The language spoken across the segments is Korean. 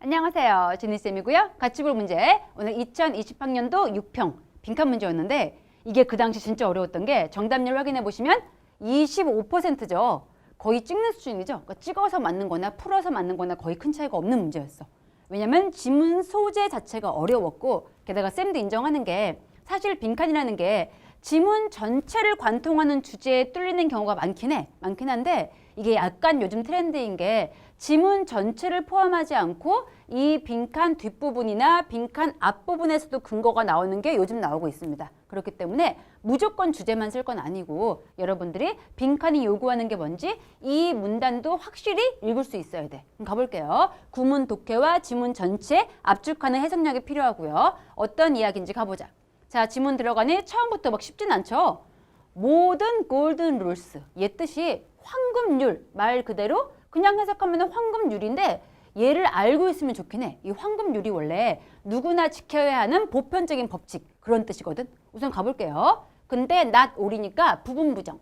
안녕하세요. 지니쌤이고요. 같이 볼 문제. 오늘 2020학년도 6평 빈칸 문제였는데 이게 그 당시 진짜 어려웠던 게 정답률 확인해 보시면 25%죠. 거의 찍는 수준이죠. 그러니까 찍어서 맞는 거나 풀어서 맞는 거나 거의 큰 차이가 없는 문제였어. 왜냐면 지문 소재 자체가 어려웠고 게다가 쌤도 인정하는 게 사실 빈칸이라는 게 지문 전체를 관통하는 주제에 뚫리는 경우가 많긴 한데 이게 약간 요즘 트렌드인 게 지문 전체를 포함하지 않고 이 빈칸 뒷부분이나 빈칸 앞부분에서도 근거가 나오는 게 요즘 나오고 있습니다. 그렇기 때문에 무조건 주제만 쓸 건 아니고 여러분들이 빈칸이 요구하는 게 뭔지 이 문단도 확실히 읽을 수 있어야 돼. 그럼 가볼게요. 구문 독해와 지문 전체 압축하는 해석력이 필요하고요. 어떤 이야기인지 가보자. 자, 지문 들어가니 처음부터 막 쉽진 않죠. 모든 골든 룰스, 얘 뜻이 황금률, 말 그대로 그냥 해석하면 황금률인데 얘를 알고 있으면 좋긴 해. 이 황금률이 원래 누구나 지켜야 하는 보편적인 법칙 그런 뜻이거든. 우선 가볼게요. 근데 not all이니까 부분 부정.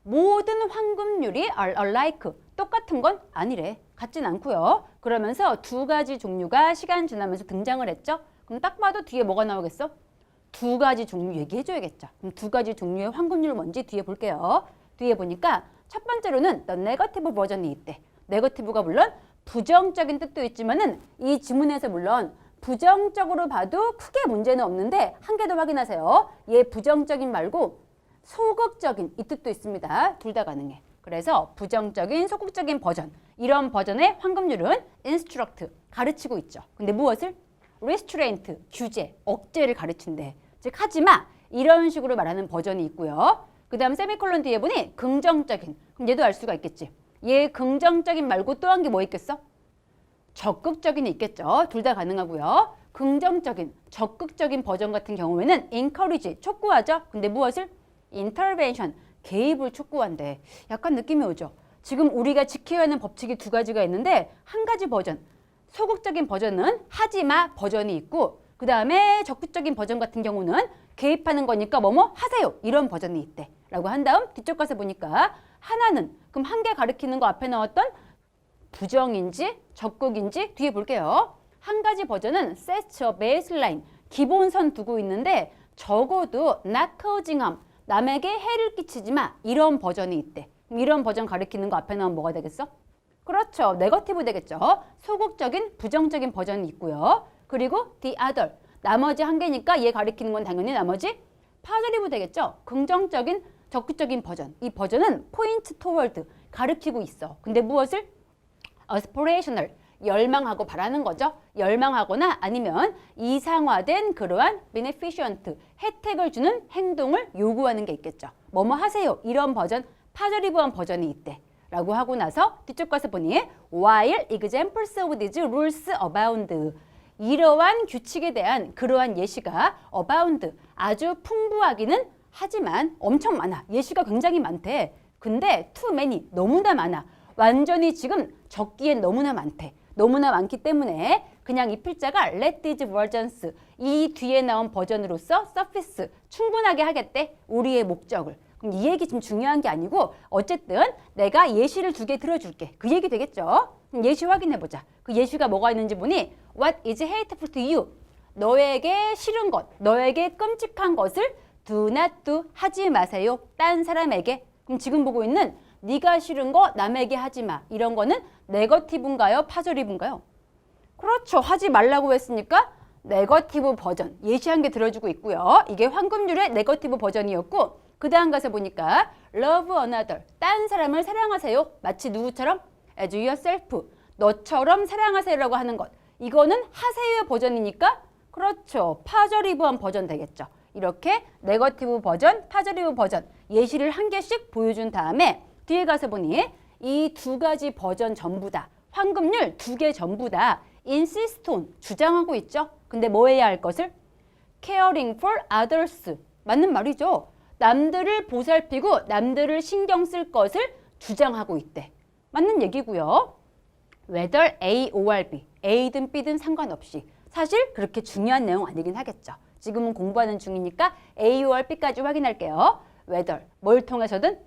모든 황금률이 are alike. 똑같은 건 아니래. 같진 않고요. 그러면서 두 가지 종류가 시간 지나면서 등장을 했죠. 그럼 딱 봐도 뒤에 뭐가 나오겠어? 두 가지 종류 얘기해줘야겠죠. 그럼 두 가지 종류의 황금률 뭔지 뒤에 볼게요. 뒤에 보니까 첫 번째로는 the negative 버전이 있대. 네거티브가 물론 부정적인 뜻도 있지만은 이 지문에서 물론 부정적으로 봐도 크게 문제는 없는데 한 개 더 확인하세요. 얘 부정적인 말고 소극적인 이 뜻도 있습니다. 둘 다 가능해. 그래서 부정적인, 소극적인 버전 이런 버전의 황금률은 instruct 가르치고 있죠. 근데 무엇을? restraint 규제, 억제를 가르친대. 즉 하지마 이런 식으로 말하는 버전이 있고요. 그 다음 세미콜론 뒤에 보니 긍정적인. 그럼 얘도 알 수가 있겠지. 얘 긍정적인 말고 또 한 게 뭐 있겠어? 적극적인이 있겠죠. 둘 다 가능하고요. 긍정적인, 적극적인 버전 같은 경우에는 encourage, 촉구하죠. 근데 무엇을? intervention, 개입을 촉구한대. 약간 느낌이 오죠. 지금 우리가 지켜야 하는 법칙이 두 가지가 있는데 한 가지 버전, 소극적인 버전은 하지마 버전이 있고 그 다음에 적극적인 버전 같은 경우는 개입하는 거니까 뭐뭐 하세요. 이런 버전이 있대. 라고 한 다음 뒤쪽 가서 보니까 하나는 그럼 한 개 가리키는 거 앞에 나왔던 부정인지 적극인지 뒤에 볼게요. 한 가지 버전은 set a baseline, 기본선 두고 있는데 적어도 not causing harm, 남에게 해를 끼치지 마 이런 버전이 있대. 그럼 이런 버전 가리키는 거 앞에 나오면 뭐가 되겠어? 그렇죠. 네거티브 되겠죠. 소극적인, 부정적인 버전이 있고요. 그리고 the other, 나머지 한 개니까 얘 가리키는 건 당연히 나머지 파저리브 되겠죠. 긍정적인, 적극적인 버전. 이 버전은 point toward, 가리키고 있어. 근데 무엇을? aspirational, 열망하고 바라는 거죠. 열망하거나 아니면 이상화된 그러한 beneficent, 혜택을 주는 행동을 요구하는 게 있겠죠. 뭐뭐 하세요. 이런 버전, 파저리브한 버전이 있대. 라고 하고 나서 뒤쪽 가서 보니 while examples of these rules abound, 이러한 규칙에 대한 그러한 예시가 abound, 아주 풍부하기는 하지만 엄청 많아. 예시가 굉장히 많대. 근데 too many, 너무나 많아. 완전히 지금 적기엔 너무나 많대. 너무나 많기 때문에 그냥 이 필자가 let these versions, 이 뒤에 나온 버전으로서 suffice, 충분하게 하겠대. 우리의 목적을. 그럼 이 얘기 좀 중요한 게 아니고 어쨌든 내가 예시를 두 개 들어줄게. 그 얘기 되겠죠? 그럼 예시 확인해보자. 그 예시가 뭐가 있는지 보니 What is hateful to you? 너에게 싫은 것, 너에게 끔찍한 것을 do not do, 하지 마세요. 딴 사람에게. 그럼 지금 보고 있는 네가 싫은 거 남에게 하지 마. 이런 거는 네거티브인가요? 파저리브인가요? 그렇죠. 하지 말라고 했으니까 네거티브 버전. 예시 한 개 들어주고 있고요. 이게 황금률의 네거티브 버전이었고 그 다음 가서 보니까 love another, 딴 사람을 사랑하세요. 마치 누구처럼? as yourself, 너처럼 사랑하세요라고 하는 것. 이거는 하세요 버전이니까 그렇죠. 파저리브한 버전 되겠죠. 이렇게 네거티브 버전, 파저리브 버전 예시를 한 개씩 보여준 다음에 뒤에 가서 보니 이 두 가지 버전 전부 다 황금률 두 개 전부 다 insist on, 주장하고 있죠. 근데 뭐 해야 할 것을? caring for others, 맞는 말이죠. 남들을 보살피고 남들을 신경 쓸 것을 주장하고 있대. 맞는 얘기고요. whether A or B, A든 B든 상관없이 사실 그렇게 중요한 내용 아니긴 하겠죠. 지금은 공부하는 중이니까 A or B까지 확인할게요. whether, 뭘 통해서든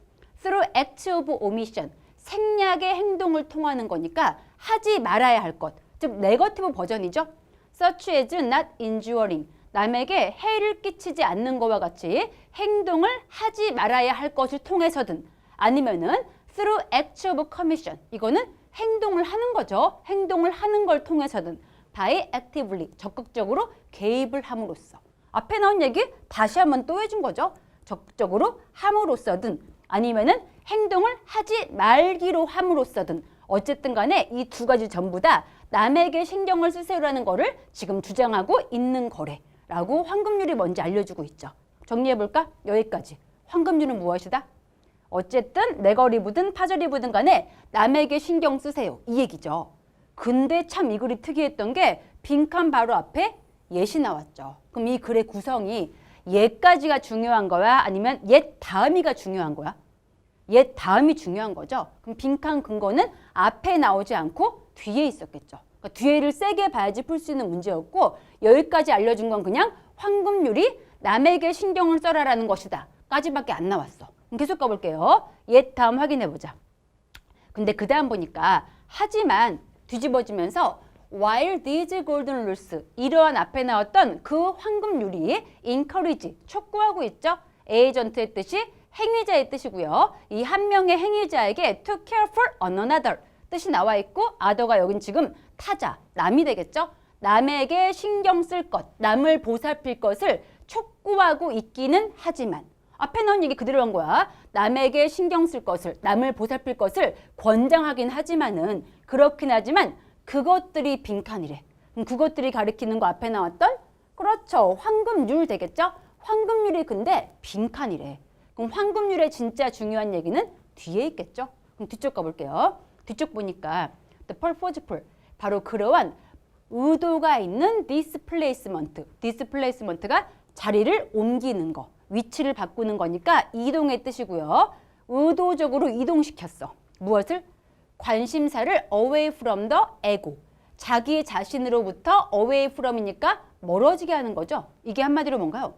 through act of omission, 생략의 행동을 통하는 거니까 하지 말아야 할 것, 즉 네거티브 버전이죠. such as not injuring. 남에게 해를 끼치지 않는 것과 같이 행동을 하지 말아야 할 것을 통해서든 아니면은 through act of commission. 이거는 행동을 하는 거죠. 행동을 하는 걸 통해서든 by actively. 적극적으로 개입을 함으로써. 앞에 나온 얘기 다시 한번 또 해준 거죠. 적극적으로 함으로써든 아니면은 행동을 하지 말기로 함으로써든 어쨌든 간에 이 두 가지 전부 다 남에게 신경을 쓰세요라는 거를 지금 주장하고 있는 거래라고 황금률이 뭔지 알려주고 있죠. 정리해볼까? 여기까지. 황금률은 무엇이다? 어쨌든 네거티브든 파저티브든 간에 남에게 신경 쓰세요. 이 얘기죠. 근데 참 이 글이 특이했던 게 빈칸 바로 앞에 예시 나왔죠. 그럼 이 글의 구성이 예까지가 중요한 거야? 아니면 예 다음이가 중요한 거야? 예 다음이 중요한 거죠. 그럼 빈칸 근거는 앞에 나오지 않고 뒤에 있었겠죠. 그러니까 뒤에를 세게 봐야지 풀 수 있는 문제였고 여기까지 알려준 건 그냥 황금률이 남에게 신경을 써라라는 것이다. 까지밖에 안 나왔어. 그럼 계속 가볼게요. 예 다음 확인해보자. 근데 그 다음 보니까 하지만 뒤집어지면서 while these golden rules 이러한 앞에 나왔던 그 황금률이 encourage 촉구하고 있죠. 에이전트의 뜻이 행위자의 뜻이고요. 이 한 명의 행위자에게 to care for another 뜻이 나와 있고 other가 여긴 지금 타자, 남이 되겠죠. 남에게 신경 쓸 것, 남을 보살필 것을 촉구하고 있기는 하지만 앞에 나온 얘기 그대로 한 거야. 남에게 신경 쓸 것을, 남을 보살필 것을 권장하긴 하지만은 그렇긴 하지만 그것들이 빈칸이래. 그럼 그것들이 가리키는 거 앞에 나왔던 그렇죠. 황금률 되겠죠. 황금률이 근데 빈칸이래. 그럼 황금률의 진짜 중요한 얘기는 뒤에 있겠죠. 그럼 뒤쪽 가볼게요. 뒤쪽 보니까 the purposeful 바로 그러한 의도가 있는 displacement. displacement가 자리를 옮기는 거, 위치를 바꾸는 거니까 이동의 뜻이고요. 의도적으로 이동시켰어. 무엇을? 관심사를 away from the ego. 자기 자신으로부터 away from이니까 멀어지게 하는 거죠. 이게 한마디로 뭔가요?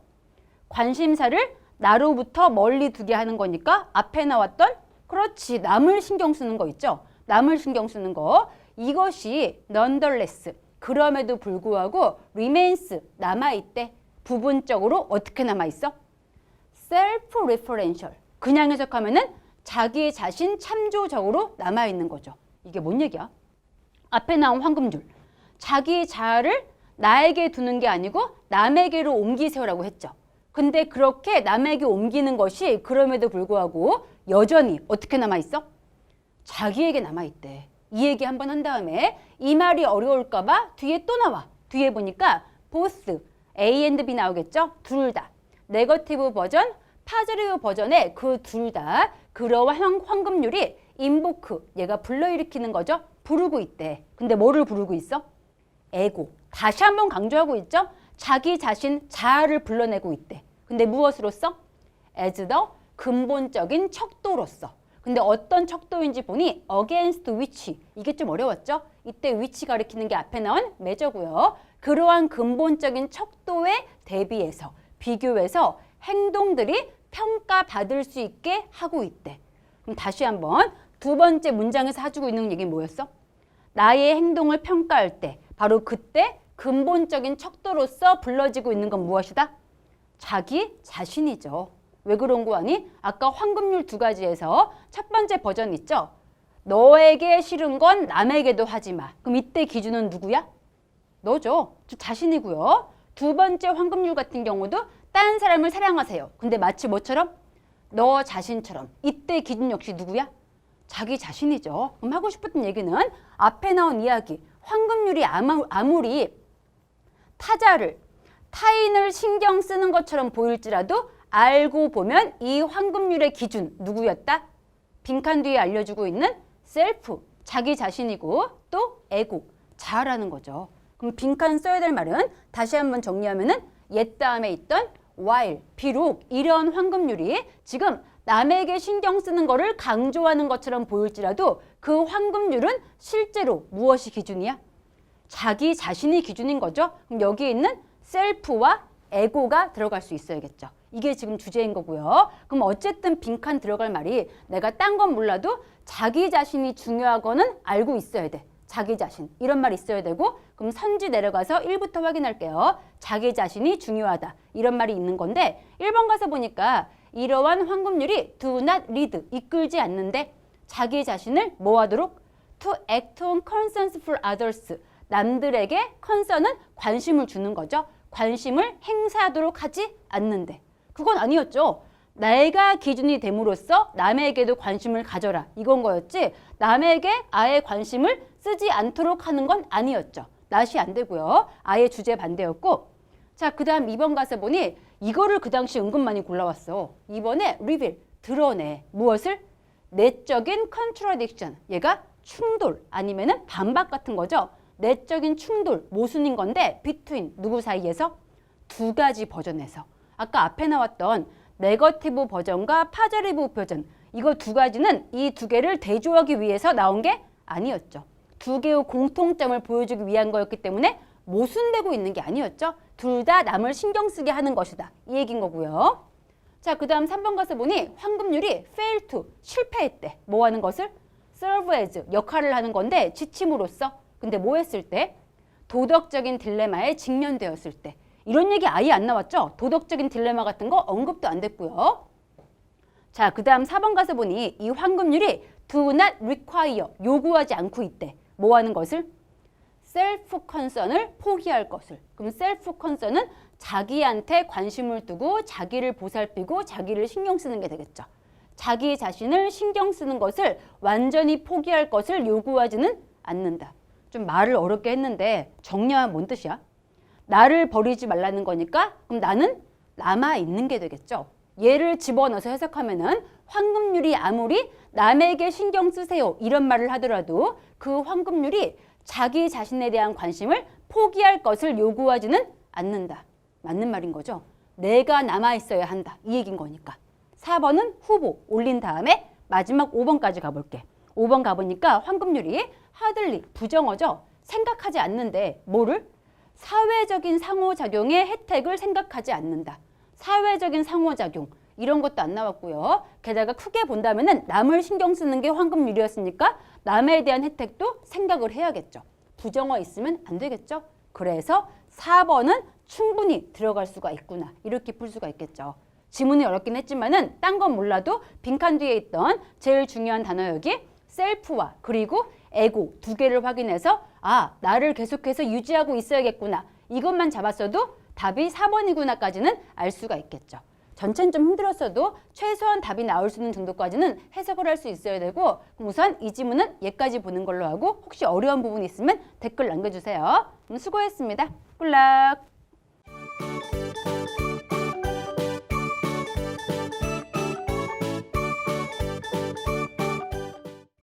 관심사를 나로부터 멀리 두게 하는 거니까 앞에 나왔던 그렇지 남을 신경 쓰는 거 있죠. 남을 신경 쓰는 거 이것이 nonetheless 그럼에도 불구하고 remains 남아있대. 부분적으로 어떻게 남아있어? self-referential 그냥 해석하면은 자기 자신 참조적으로 남아있는 거죠. 이게 뭔 얘기야? 앞에 나온 황금줄 자기 자아를 나에게 두는 게 아니고 남에게로 옮기세요라고 했죠. 근데 그렇게 남에게 옮기는 것이 그럼에도 불구하고 여전히 어떻게 남아있어? 자기에게 남아있대. 이 얘기 한번 한 다음에 이 말이 어려울까 봐 뒤에 또 나와. 뒤에 보니까 both A and B 나오겠죠? 둘 다. 네거티브 버전, 파저티브 버전의 그 둘 다 그러한 황금률이 인보크, 얘가 불러일으키는 거죠? 부르고 있대. 근데 뭐를 부르고 있어? 에고. 다시 한번 강조하고 있죠? 자기 자신, 자아를 불러내고 있대. 근데 무엇으로써? as the 근본적인 척도로서. 근데 어떤 척도인지 보니 against which. 이게 좀 어려웠죠? 이때 which 가리키는 게 앞에 나온 매저고요. 그러한 근본적인 척도에 대비해서, 비교해서 행동들이 평가받을 수 있게 하고 있대. 그럼 다시 한번 두 번째 문장에서 해주고 있는 얘기는 뭐였어? 나의 행동을 평가할 때 바로 그때 근본적인 척도로서 불러지고 있는 건 무엇이다? 자기 자신이죠. 왜 그런 거 아니? 아까 황금률 두 가지에서 첫 번째 버전 있죠? 너에게 싫은 건 남에게도 하지 마. 그럼 이때 기준은 누구야? 너죠. 자신이고요. 두 번째 황금률 같은 경우도 딴 사람을 사랑하세요. 근데 마치 뭐처럼? 너 자신처럼. 이때 기준 역시 누구야? 자기 자신이죠. 그럼 하고 싶었던 얘기는 앞에 나온 이야기. 황금률이 아무리 타자를, 타인을 신경 쓰는 것처럼 보일지라도 알고 보면 이 황금률의 기준 누구였다? 빈칸 뒤에 알려주고 있는 셀프, 자기 자신이고 또 에고, 자아라는 거죠. 그럼 빈칸 써야 될 말은 다시 한번 정리하면은 옛 다음에 있던 while, 비록 이런 황금률이 지금 남에게 신경 쓰는 거를 강조하는 것처럼 보일지라도 그 황금률은 실제로 무엇이 기준이야? 자기 자신이 기준인 거죠. 그럼 여기에 있는 셀프와 에고가 들어갈 수 있어야겠죠. 이게 지금 주제인 거고요. 그럼 어쨌든 빈칸 들어갈 말이 내가 딴 건 몰라도 자기 자신이 중요하거는 알고 있어야 돼. 자기 자신 이런 말 있어야 되고 그럼 선지 내려가서 1부터 확인할게요. 자기 자신이 중요하다 이런 말이 있는 건데 1번 가서 보니까 이러한 황금률이 do not lead 이끌지 않는데 자기 자신을 뭐 하도록 to act on concerns for others 남들에게 concern은 관심을 주는 거죠. 관심을 행사하도록 하지 않는데 그건 아니었죠. 내가 기준이 됨으로써 남에게도 관심을 가져라 이건 거였지 남에게 아예 관심을 쓰지 않도록 하는 건 아니었죠. 낫이 안 되고요. 아예 주제 반대였고 자, 그 다음 2번 가서 보니 이거를 그 당시 은근 많이 골라왔어. 2번에 reveal, 드러내. 무엇을? 내적인 contradiction, 얘가 충돌 아니면은 반박 같은 거죠. 내적인 충돌, 모순인 건데 between, 누구 사이에서? 두 가지 버전에서. 아까 앞에 나왔던 네거티브 버전과 파저리브 버전 이거 두 가지는 이 두 개를 대조하기 위해서 나온 게 아니었죠. 두 개의 공통점을 보여주기 위한 거였기 때문에 모순되고 있는 게 아니었죠. 둘 다 남을 신경 쓰게 하는 것이다. 이 얘기인 거고요. 자, 그 다음 3번 가서 보니 황금률이 fail to, 실패했대. 뭐 하는 것을? serve as, 역할을 하는 건데 지침으로써. 근데 뭐 했을 때? 도덕적인 딜레마에 직면되었을 때. 이런 얘기 아예 안 나왔죠? 도덕적인 딜레마 같은 거 언급도 안 됐고요. 자, 그 다음 4번 가서 보니 이 황금률이 do not require, 요구하지 않고 있대. 뭐 하는 것을? self concern을 포기할 것을. 그럼 self concern은 자기한테 관심을 두고 자기를 보살피고 자기를 신경 쓰는 게 되겠죠. 자기 자신을 신경 쓰는 것을 완전히 포기할 것을 요구하지는 않는다. 좀 말을 어렵게 했는데 정리하면 뭔 뜻이야? 나를 버리지 말라는 거니까 그럼 나는 남아있는 게 되겠죠. 얘를 집어넣어서 해석하면은 황금률이 아무리 남에게 신경 쓰세요 이런 말을 하더라도 그 황금률이 자기 자신에 대한 관심을 포기할 것을 요구하지는 않는다. 맞는 말인 거죠. 내가 남아있어야 한다. 이 얘기인 거니까. 4번은 후보 올린 다음에 마지막 5번까지 가볼게. 5번 가보니까 황금률이 hardly 부정어죠. 생각하지 않는데 뭐를? 사회적인 상호작용의 혜택을 생각하지 않는다. 사회적인 상호작용 이런 것도 안 나왔고요. 게다가 크게 본다면은 남을 신경 쓰는 게 황금률이었으니까 남에 대한 혜택도 생각을 해야겠죠. 부정어 있으면 안 되겠죠. 그래서 4번은 충분히 들어갈 수가 있구나. 이렇게 풀 수가 있겠죠. 지문이 어렵긴 했지만은 딴 건 몰라도 빈칸 뒤에 있던 제일 중요한 단어 여기 셀프와 그리고 에고 두 개를 확인해서 아, 나를 계속해서 유지하고 있어야겠구나. 이것만 잡았어도 답이 4번이구나까지는 알 수가 있겠죠. 전체는 좀 힘들었어도 최소한 답이 나올 수 있는 정도까지는 해석을 할 수 있어야 되고 그럼 우선 이 지문은 얘까지 보는 걸로 하고 혹시 어려운 부분이 있으면 댓글 남겨주세요. 수고했습니다. 굿락!